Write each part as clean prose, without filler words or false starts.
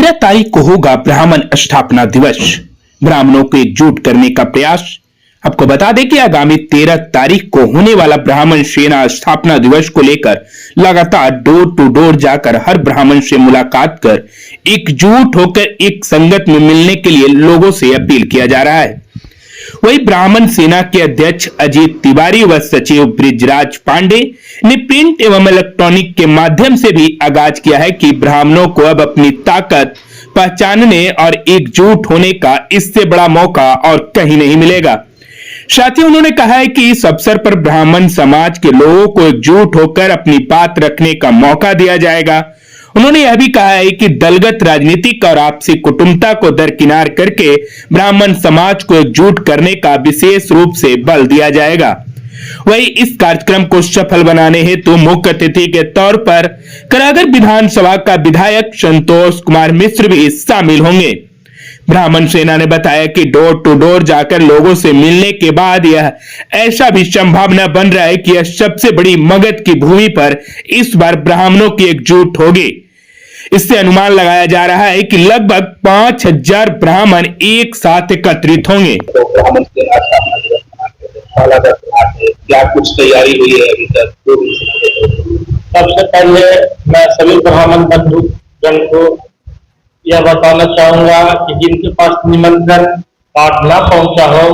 13 तारीख को होगा ब्राह्मण स्थापना दिवस। ब्राह्मणों को एकजुट करने का प्रयास। आपको बता दें कि आगामी 13 तारीख को होने वाला ब्राह्मण सेना स्थापना दिवस को लेकर लगातार डोर टू डोर जाकर हर ब्राह्मण से मुलाकात कर एकजुट होकर एक संगत में मिलने के लिए लोगों से अपील किया जा रहा है। वही ब्राह्मण सेना के अध्यक्ष अजीत तिवारी व सचिव ब्रिजराज पांडे ने प्रिंट एवं इलेक्ट्रॉनिक के माध्यम से भी आगाज किया है कि ब्राह्मणों को अब अपनी ताकत पहचानने और एकजुट होने का इससे बड़ा मौका और कहीं नहीं मिलेगा। साथ ही उन्होंने कहा है कि इस अवसर पर ब्राह्मण समाज के लोगों को एकजुट होकर अपनी बात रखने का मौका दिया जाएगा। उन्होंने यह भी कहा है कि दलगत राजनीतिक और आपसी कुटुंबता को दरकिनार करके ब्राह्मण समाज को एकजुट करने का विशेष रूप से बल दिया जाएगा। वही इस कार्यक्रम को सफल बनाने हेतु मुख्य अतिथि के तौर पर करागर विधानसभा का विधायक संतोष कुमार मिश्र भी शामिल होंगे। ब्राह्मण सेना ने बताया कि डोर टू डोर जाकर लोगों से मिलने के बाद यह ऐसा भी संभावना बन रहा है कि यह सबसे बड़ी मगध की भूमि पर इस बार ब्राह्मणों की एकजुट होगी। इससे अनुमान लगाया जा रहा है कि लगभग 5000 ब्राह्मण एक साथ एकत्रित होंगे। तो ब्राह्मण सेना स्थापना दिवस मनाते हैं, क्या कुछ तैयारी हुई है अभी तक? सबसे पहले मैं सभी ब्राह्मण बंधुजन को यह बताना चाहूंगा कि जिनके पास निमंत्रण कार्ड न पहुंचा हो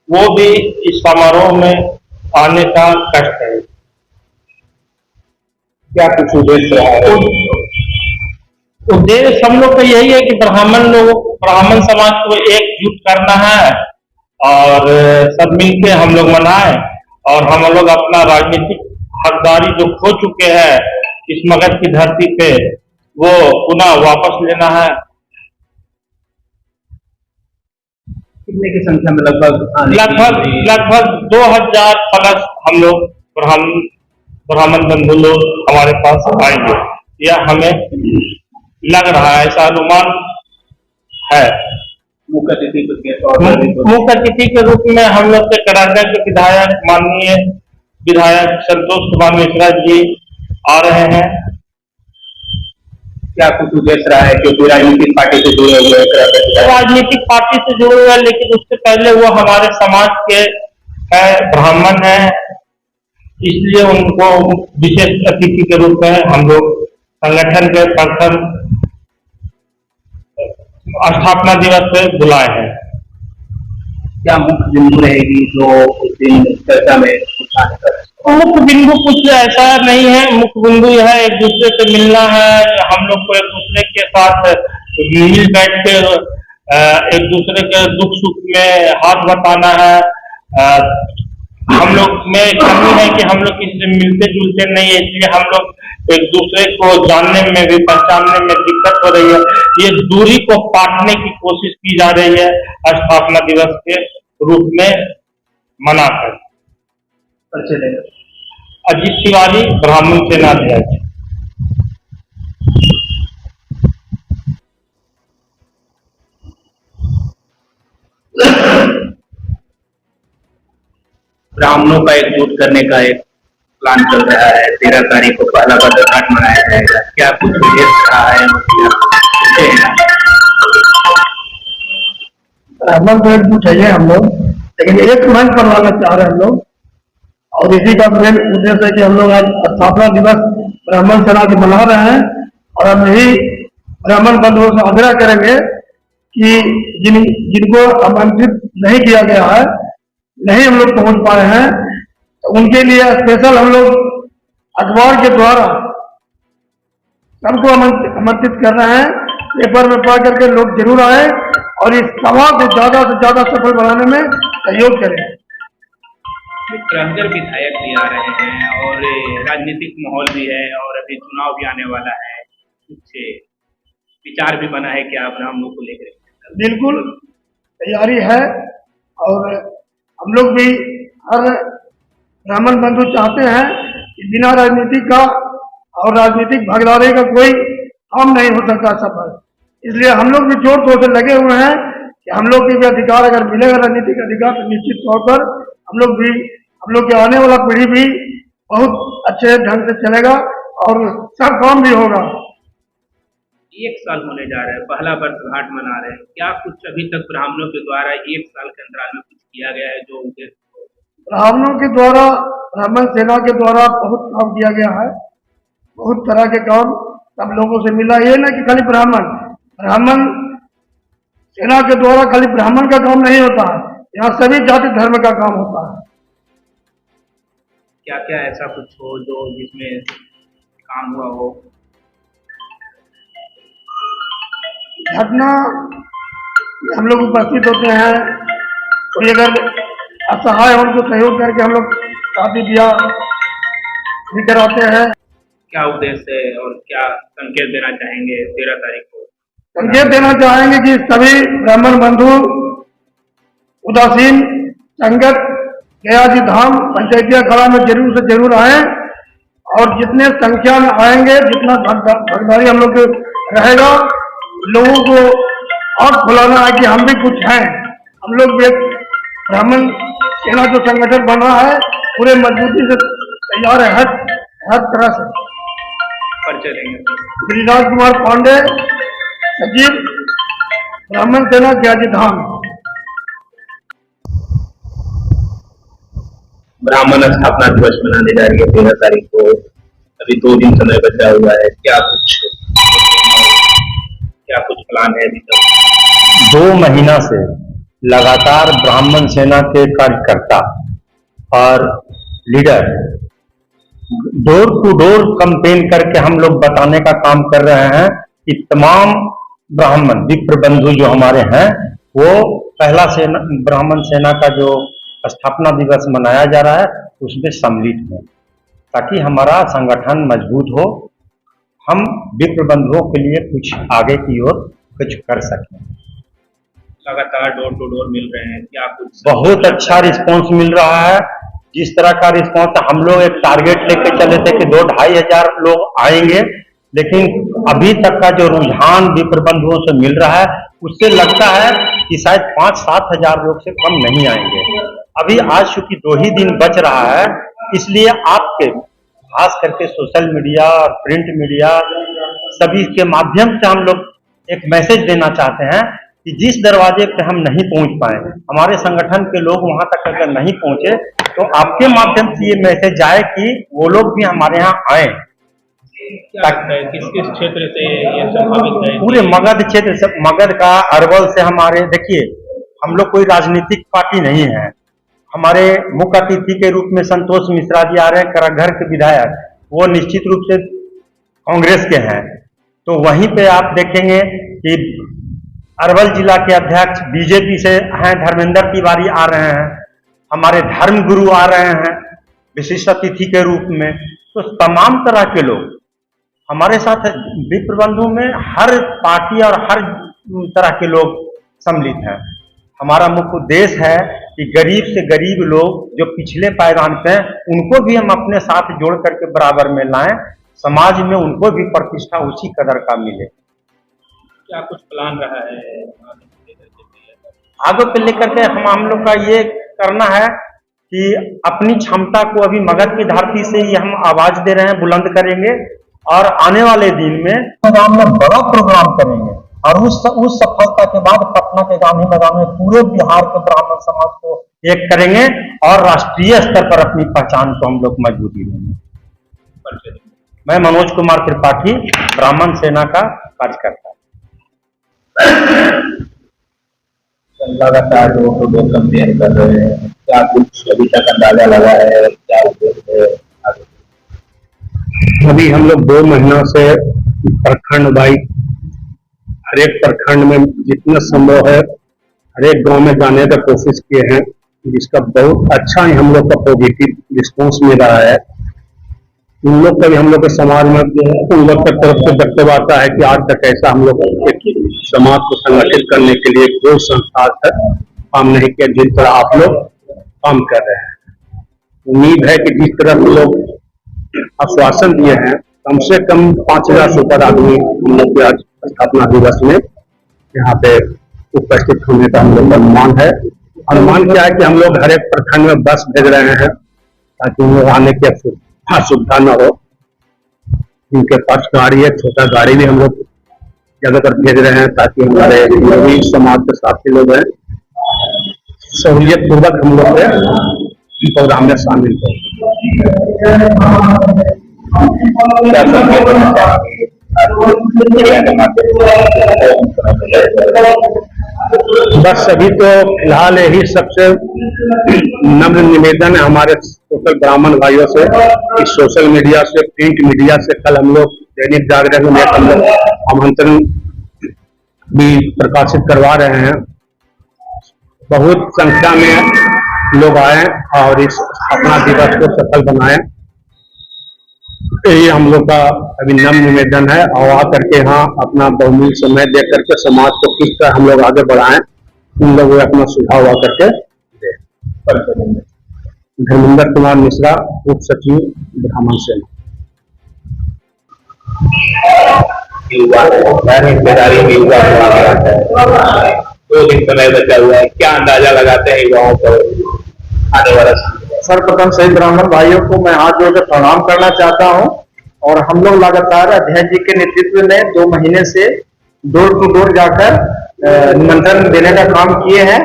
वो भी इस समारोह में आने का कष्ट है। क्या कुछ उद्देश्य रहा है? उद्देश्य हम लोग का यही है कि ब्राह्मण समाज को एकजुट करना है और सब मिलके हम लोग मनाएं और हम लोग अपना राजनीतिक हकदारी जो खो चुके हैं इस मगध की धरती पे वो पुनः वापस लेना है। कितने की संख्या में? लगभग 2000 प्लस हम लोग ब्राह्मण बंधु लोग हमारे पास आएंगे, यह हमें लग रहा है, ऐसा अनुमान है। मुख्य अतिथि के रूप में हम लोग के करागर के विधायक माननीय विधायक संतोष कुमार मिश्रा जी आ रहे हैं। क्या कुछ उद्देश्य रहा है? क्योंकि राजनीतिक पार्टी से जुड़े हुए हैं। राजनीतिक पार्टी से जुड़े हुए हैं, लेकिन उससे पहले वो हमारे समाज के ब्राह्मण हैं, इसलिए उनको विशेष अतिथि के रूप में हम लोग संगठन के प्रथम स्थापना दिवस पे बुलाए हैं। क्या मुख्य बिंदु रहेगी जो उस दिन चर्चा में उठाने का? मुख्य बिंदु कुछ ऐसा नहीं है, मुख्य बिंदु यह है एक दूसरे से मिलना है, हम लोग को एक दूसरे के साथ मिल बैठ के एक दूसरे के दुख सुख में हाथ बटाना है। हम लोग में कमी है कि हम लोग किसी से मिलते जुलते नहीं है, इसलिए हम लोग एक दूसरे को जानने में भी पहचानने में दिक्कत हो रही है। ये दूरी को पाटने की कोशिश की जा रही है स्थापना दिवस के रूप में मनाकर। अजीत तिवारी, ब्राह्मण सेना अध्यक्ष। ब्राह्मणों का एकजुट करने का एक प्लान चल रहा है। 13 तारीख को पहला बद्रघाट मनाया जाएगा। क्या कुछ उद्देश्य रहा है? ब्राह्मण को एकजुट है हम लोग, लेकिन एक मंच पर लाना चाह रहे हैं हम लोग, और इसी का मेन उद्देश्य है कि हम लोग आज स्थापना दिवस ब्राह्मण सेना के मना रहे हैं और हम यही ब्राह्मण बंधुओं से आग्रह करेंगे कि जिनको आमंत्रित नहीं किया गया है, नहीं हम लोग पहुंच पाए हैं, तो उनके लिए स्पेशल हम लोग अखबार के द्वारा सबको आमंत्रित कर रहे हैं। पेपर में पढ़ करके लोग जरूर आए और इस सभा को ज्यादा से ज्यादा सफल बनाने में सहयोग करें। करागर विधायक भी आ रहे हैं और राजनीतिक माहौल भी है और अभी चुनाव भी आने वाला है, कुछ विचार भी बना है क्या ब्राह्मणों को लेकर? बिल्कुल तैयारी है और हम लोग भी हर ब्राह्मण बंधु चाहते हैं कि बिना राजनीति का और राजनीतिक भागीदारी का कोई काम नहीं हो सकता सफल। इसलिए हम लोग भी जोर तोड़ से लगे हुए हैं कि हम लोग के भी अधिकार अगर मिलेगा राजनीतिक अधिकार तो निश्चित तौर पर हम लोग के आने वाला पीढ़ी भी बहुत अच्छे ढंग से चलेगा और सब काम भी होगा। 1 साल होने जा रहा है, पहला वर्षगांठ मना रहे हैं, क्या कुछ अभी तक ब्राह्मणों के द्वारा 1 साल के अंतराल में कुछ किया गया है जो उनके ब्राह्मणों के द्वारा, ब्राह्मण सेना के द्वारा बहुत काम किया गया है, बहुत तरह के काम सब लोगों से मिला। ये ना कि खाली ब्राह्मण सेना के द्वारा खाली ब्राह्मण का काम नहीं होता है, यहाँ सभी जाति धर्म का काम होता है। क्या क्या ऐसा कुछ हो जो जिसमें काम हुआ हो? घटना हम लोग उपस्थित होते हैं, कोई अगर असहाय हो उनको सहयोग करके हम लोग शादी ब्याह लेकर आते हैं। क्या उद्देश्य है और क्या संकेत देना चाहेंगे 13 तारीख को? संकेत देना चाहेंगे कि सभी ब्राह्मण बंधु उदासीन संगत गयाजी धाम पंचायतिया खड़ा में जरूर से जरूर आए, और जितने संख्या में आएंगे, जितना भागीदारी हम लोग रहेगा, लोगों को और खुलाना है कि हम भी कुछ हैं। हम लोग भी एक ब्राह्मण सेना जो संगठन बन रहा है पूरे मजबूती से तैयार है, हर तरह से। परिचय देंगे। गिरिराज कुमार पांडे, सचिव ब्राह्मण सेना गयाजी धाम। ब्राह्मण स्थापना दिवस मनाने जा रही है 13 तारीख को, अभी 2 दिन समय बचा हुआ है, क्या कुछ प्लान है अभी तक? 2 महीना से लगातार ब्राह्मण सेना के कार्यकर्ता और leader door to door campaign करके हम लोग बताने का काम कर रहे हैं कि तमाम ब्राह्मण विप्र बंधु जो हमारे हैं वो पहला सेना ब्राह्मण सेना का जो स्थापना दिवस मनाया जा रहा है उसमें सम्मिलित हो, ताकि हमारा संगठन मजबूत हो, हम विप्र बंधुओं के लिए कुछ आगे की ओर कुछ कर सकें। लगातार डोर टू डोर मिल रहे हैं, क्या कुछ? बहुत अच्छा रिस्पांस मिल रहा है। जिस तरह का रिस्पांस हम लोग एक टारगेट लेके चले थे कि 2-2.5 हजार लोग आएंगे, लेकिन अभी तक का जो रुझान विप्र बंधुओं से मिल रहा है उससे लगता है कि शायद 5-7 हजार लोग से कम नहीं आएंगे। अभी आज चूंकि 2 ही दिन बच रहा है, इसलिए आपके खास करके सोशल मीडिया और प्रिंट मीडिया सभी के माध्यम से हम लोग एक मैसेज देना चाहते हैं कि जिस दरवाजे पे हम नहीं पहुंच पाए, हमारे संगठन के लोग वहां तक अगर नहीं पहुंचे, तो आपके माध्यम से ये मैसेज आए कि वो लोग भी हमारे यहाँ आए। किस किस क्षेत्र से ये संभावित है? पूरे मगध क्षेत्र से, मगध का अरवल से हमारे, देखिए हम लोग कोई राजनीतिक पार्टी नहीं है। हमारे मुख्य अतिथि के रूप में संतोष मिश्रा जी आ रहे हैं, कराघर के विधायक, वो निश्चित रूप से कांग्रेस के हैं। तो वहीं पे आप देखेंगे कि अरवल जिला के अध्यक्ष बीजेपी से हैं, धर्मेंद्र तिवारी आ रहे हैं, हमारे धर्म गुरु आ रहे हैं विशिष्ट अतिथि के रूप में। तो तमाम तरह के लोग हमारे साथ विप्र बंधु में हर पार्टी और हर तरह के लोग सम्मिलित हैं। हमारा मुख्य उद्देश्य है कि गरीब से गरीब लोग जो पिछले पायदान पे हैं उनको भी हम अपने साथ जोड़ करके बराबर में लाएं, समाज में उनको भी प्रतिष्ठा उसी कदर का मिले। क्या कुछ प्लान रहा है आगे पे लेकर के? हम लोग का ये करना है कि अपनी क्षमता को अभी मगध की धरती से ही हम आवाज दे रहे हैं, बुलंद करेंगे, और आने वाले दिन में बड़ा प्रोग्राम करेंगे, और उस सफलता के बाद पटना के गांधी मैदान में पूरे बिहार के ब्राह्मण समाज को एक करेंगे और राष्ट्रीय स्तर पर अपनी पहचान को हम लोग मजबूती देंगे। मैं मनोज कुमार त्रिपाठी, ब्राह्मण सेना का कार्यकर्ता। लगातार डोर टू डोर कैंपेन कर रहे हैं, क्या कुछ अभी तक अंदाजा लगा है, क्या उद्देश्य है आगे? अभी हम लोग 2 महीना से प्रखंड वाइज हर एक प्रखंड में जितना संभव है हर एक गांव में जाने का कोशिश किए हैं, जिसका बहुत अच्छा ही हम लोग का पॉजिटिव रिस्पॉन्स मिल रहा है। उन लोग का भी हम लोग के समाज में उन लोग की तरफ से वक्तव्य आता है कि आज तक ऐसा हम लोग समाज को संगठित करने के लिए कोई संस्था तक काम नहीं किया जिस तरह आप लोग काम कर रहे हैं। उम्मीद है कि जिस तरह से लोग आश्वासन दिए हैं, कम से कम 5000 से ऊपर आदमी हम लोग के आज स्थापना दिवस में यहाँ पे उपस्थित होने का हम लोग का अनुमान है। अनुमान क्या है कि हम लोग हर एक प्रखंड में बस भेज रहे हैं ताकि उन लोग आने की सुविधा न हो। उनके पास गाड़ी है, छोटा गाड़ी भी हम लोग जगह पर भेज रहे हैं ताकि हमारे जो भी समाज के साथी लोग हैं सहूलियत पूर्वक हम लोग के प्रोग्राम में शामिल हो। बस अभी तो फिलहाल यही सबसे नम्र निवेदन है हमारे सोशल ब्राह्मण भाइयों से कि सोशल मीडिया से, प्रिंट मीडिया से कल हम लोग दैनिक जागरण में हम लोग आमंत्रण भी प्रकाशित करवा रहे हैं। बहुत संख्या में लोग आए और इस स्थापना दिवस को सफल बनाएं, यही हम लोग का अभी नम्र निवेदन है। और आकर के यहाँ अपना बहुमूल्य समय दे करके समाज को किस तरह हम लोग आगे बढ़ाएं, उन लोगों अपना सुझाव आकर के दें। धर्मेंद्र कुमार मिश्रा, उप सचिव ब्राह्मण सेना। हिस्सेदारी में युवा 2 दिन समय बचा हुआ है, क्या अंदाजा लगाते हैं युवाओं को आने वाला? सर्वप्रथम सही ब्राह्मण भाइयों को मैं हाथ जोड़कर प्रणाम करना चाहता हूं। और हम लोग लगातार अध्यक्ष जी के नेतृत्व में 2 महीने से डोर टू डोर जाकर निमंत्रण देने का काम किए हैं।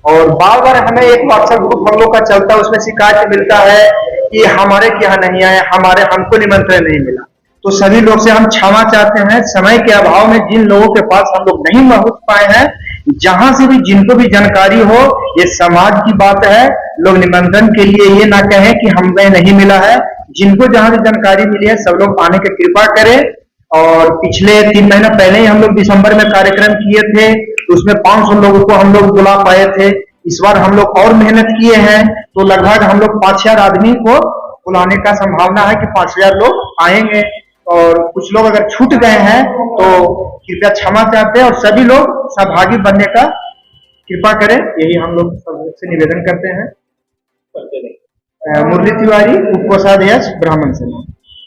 और बार बार हमें एक व्हाट्सएप ग्रुप हम लोग का चलता है, उसमें शिकायत मिलता है कि हमारे यहाँ नहीं आए, हमको निमंत्रण नहीं मिला। तो सभी लोग से हम क्षमा चाहते हैं, समय के अभाव में जिन लोगों के पास हम लोग नहीं पहुंच पाए हैं, जहां से भी जिनको भी जानकारी हो, ये समाज की बात है, लोग निमंत्रण के लिए ये ना कहें कि हमें नहीं मिला है। जिनको जहां भी जानकारी मिली है सब लोग आने की कृपा करें। और पिछले 3 महीना पहले ही हम लोग दिसंबर में कार्यक्रम किए थे, तो उसमें 500 लोगों को हम लोग बुला पाए थे। इस बार हम लोग और मेहनत किए हैं, तो लगभग हम लोग 5000 आदमी को बुलाने का संभावना है कि 5000 लोग आएंगे। और कुछ लोग अगर छूट गए हैं तो कृपया क्षमा चाहते हैं, और सभी लोग सहभागी बनने का कृपा करें, यही हम लोग सबसे निवेदन करते हैं। मुरली तिवारी, उप कोषाध्यक्ष ब्राह्मण सेना।